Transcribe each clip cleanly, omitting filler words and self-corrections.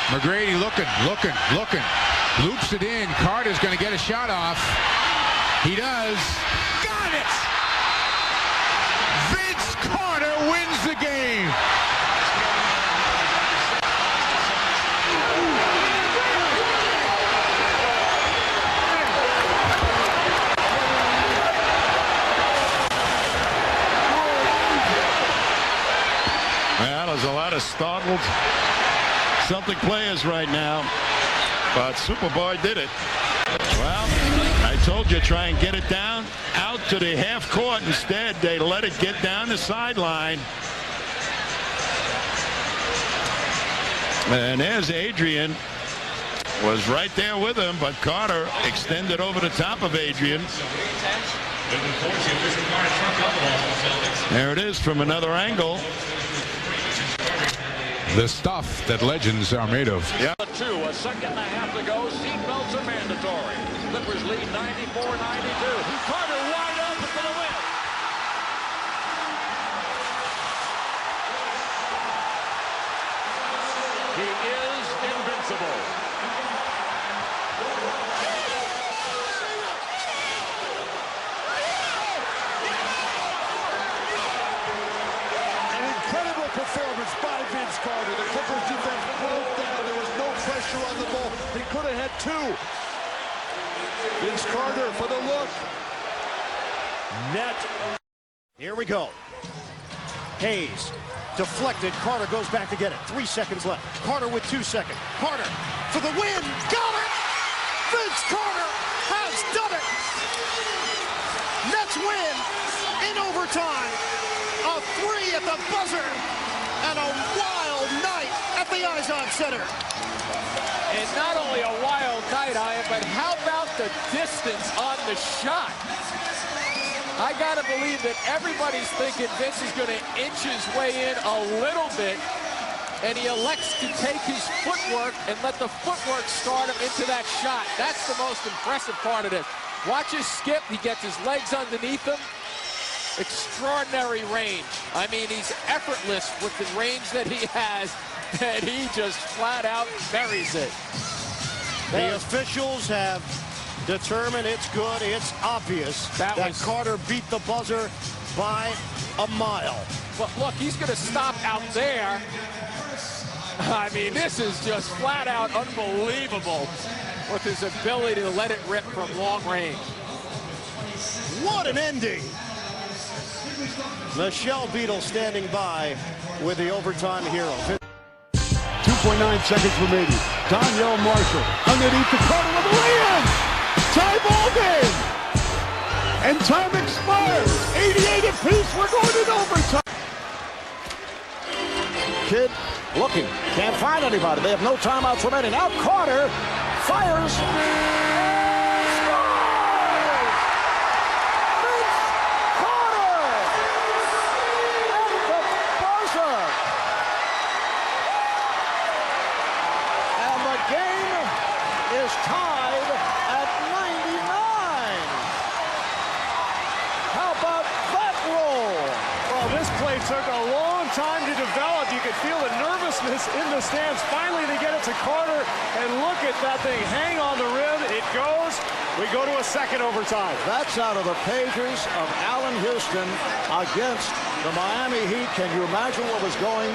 McGrady looking. Loops it in. Carter's going to get a shot off. He does. Got it! Vince Carter wins the game. Well, there's a lot of startled Celtic players right now, but Superboy did it. Well, I told you, try and get it down out to the half court. Instead, they let it get down the sideline. And there's Adrian. Was right there with him, but Carter extended over the top of Adrian. There it is from another angle. The stuff that legends are made of. Yeah. A second and a half to go. Seatbelts are mandatory. Clippers lead 94-92. Carter wide open for the win. He is invincible. An incredible performance by Vince Carter. The Clippers defense broke down. There was no pressure on the ball. He could have had two. Vince Carter for the look. Net. Here we go. Hayes deflected. Carter goes back to get it. 3 seconds left. Carter with 2 seconds. Carter for the win. Got it! Vince Carter has done it! Nets win in overtime. A 3 at the buzzer. And a wild night at the Izod Center. And not only a wild night, but how about the distance on the shot? I got to believe that everybody's thinking Vince is going to inch his way in a little bit, and he elects to take his footwork and let the footwork start him into that shot. That's the most impressive part of this. Watch his skip. He gets his legs underneath him. Extraordinary range. I mean, he's effortless with the range that he has, and he just flat out buries it. The officials have determined it's good. It's obvious that Carter beat the buzzer by a mile. But look, he's going to stop out there. I mean, this is just flat out unbelievable with his ability to let it rip from long range. What an ending. Michelle Beadle standing by with the overtime hero. 2.9 seconds remaining. Donyell Marshall underneath the Carter with the lay-in. Tie ball game. And time expires. 88 apiece. We're going in overtime. Kidd looking. Can't find anybody. They have no timeouts remaining. Now Carter fires. Is tied at 99. How about that roll? Well, this play took a long time to develop. You could feel the nervousness in the stands. Finally, they get it to Carter, and look at that thing hang on the rim. It goes. We go to a second overtime. That's out of the pages of Allen Houston against the Miami Heat. Can you imagine what was going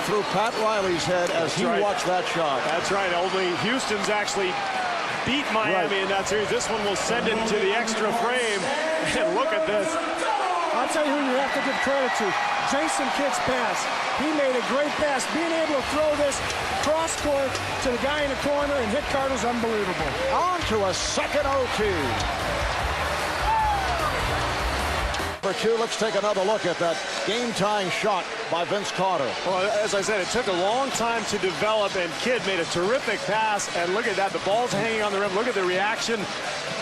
through Pat Riley's head as he watched that shot? That's right. Only Houston's actually beat Miami in that series. This one will send it to the extra frame. And look at this. I'll tell you who you have to give credit to. Jason Kidd's pass. He made a great pass. Being able to throw this cross court to the guy in the corner and hit Carter's unbelievable. On to a second OT. Number 2, let's take another look at that game-tying shot by Vince Carter. Well, as I said, it took a long time to develop, and Kidd made a terrific pass. And look at that, the ball's hanging on the rim. Look at the reaction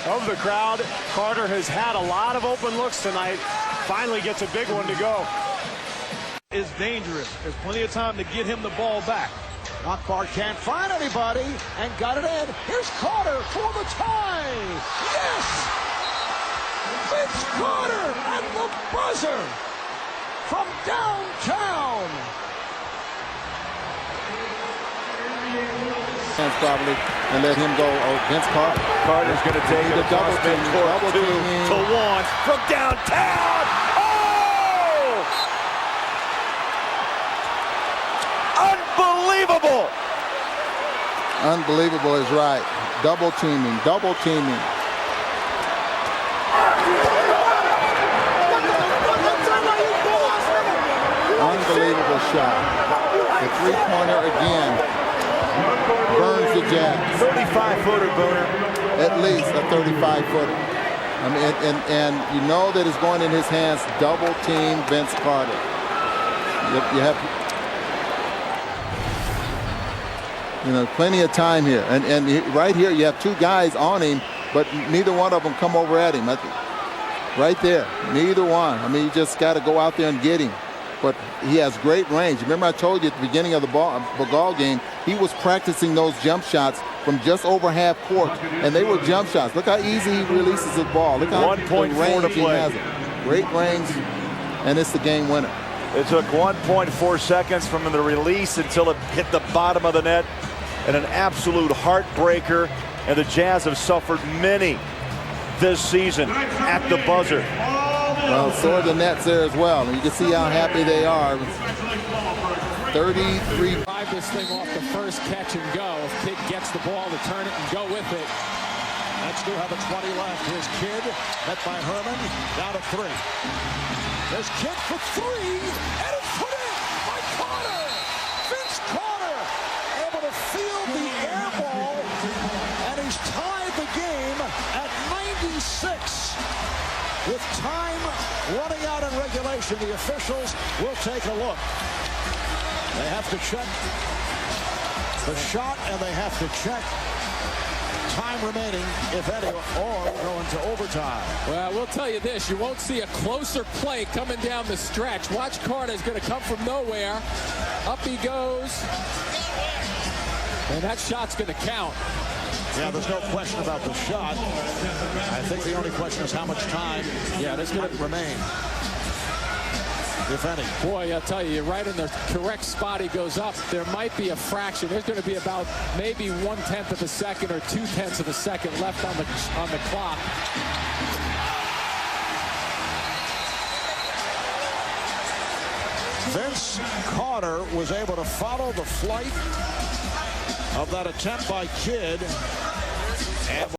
of the crowd. Carter has had a lot of open looks tonight. Finally gets a big one to go. Is dangerous. There's plenty of time to get him the ball back. Akbar can't find anybody and got it in. Here's Carter for the tie. Yes! Vince Carter at the buzzer from downtown. probably, and let him go. Oh, Vince Carter. Carter's going to take the it double across team, midcourt, double 2 team. to 1 from downtown. Oh! Unbelievable! Unbelievable is right. Double teaming, double teaming. Unbelievable shot. The three-pointer again burns the Jazz. 35-footer, Booner. At least a 35-footer. I mean, and you know that it's going in his hands. Double team Vince Carter. You have, plenty of time here. And right here, you have 2 guys on him, but neither one of them come over at him. Right there, neither one. I mean, you just got to go out there and get him. But he has great range. Remember I told you at the beginning of the ball game, he was practicing those jump shots from just over half court, and they were jump shots. Look how easy he releases the ball. Look how 1.4 to play. He has it. Great range, and it's the game winner. It took 1.4 seconds from the release until it hit the bottom of the net, and an absolute heartbreaker. And the Jazz have suffered many this season at the buzzer. Well, so are the Nets there as well. And you can see how happy they are. 33. Drive this thing off the first catch and go. If Kidd gets the ball to turn it and go with it. Nets do have a 20 left. Here's Kidd, met by Herman, down to 3. There's Kidd for 3, and it's put in by Carter. Vince Carter able to field the air ball, and he's tied the game at 96. With time running out in regulation, the officials will take a look. They have to check the shot, and they have to check time remaining, if any, or go into overtime. Well, we'll tell you this. You won't see a closer play coming down the stretch. Watch Carter is going to come from nowhere. Up he goes. And that shot's going to count. Yeah, there's no question about the shot. I think the only question is how much time, there's going to remain, if any. Boy, I'll tell you, you're right in the correct spot. He goes up. There might be a fraction. There's going to be about maybe 1/10 of a second or 2/10 of a second left on the clock. Vince Carter was able to follow the flight of that attempt by Kidd. And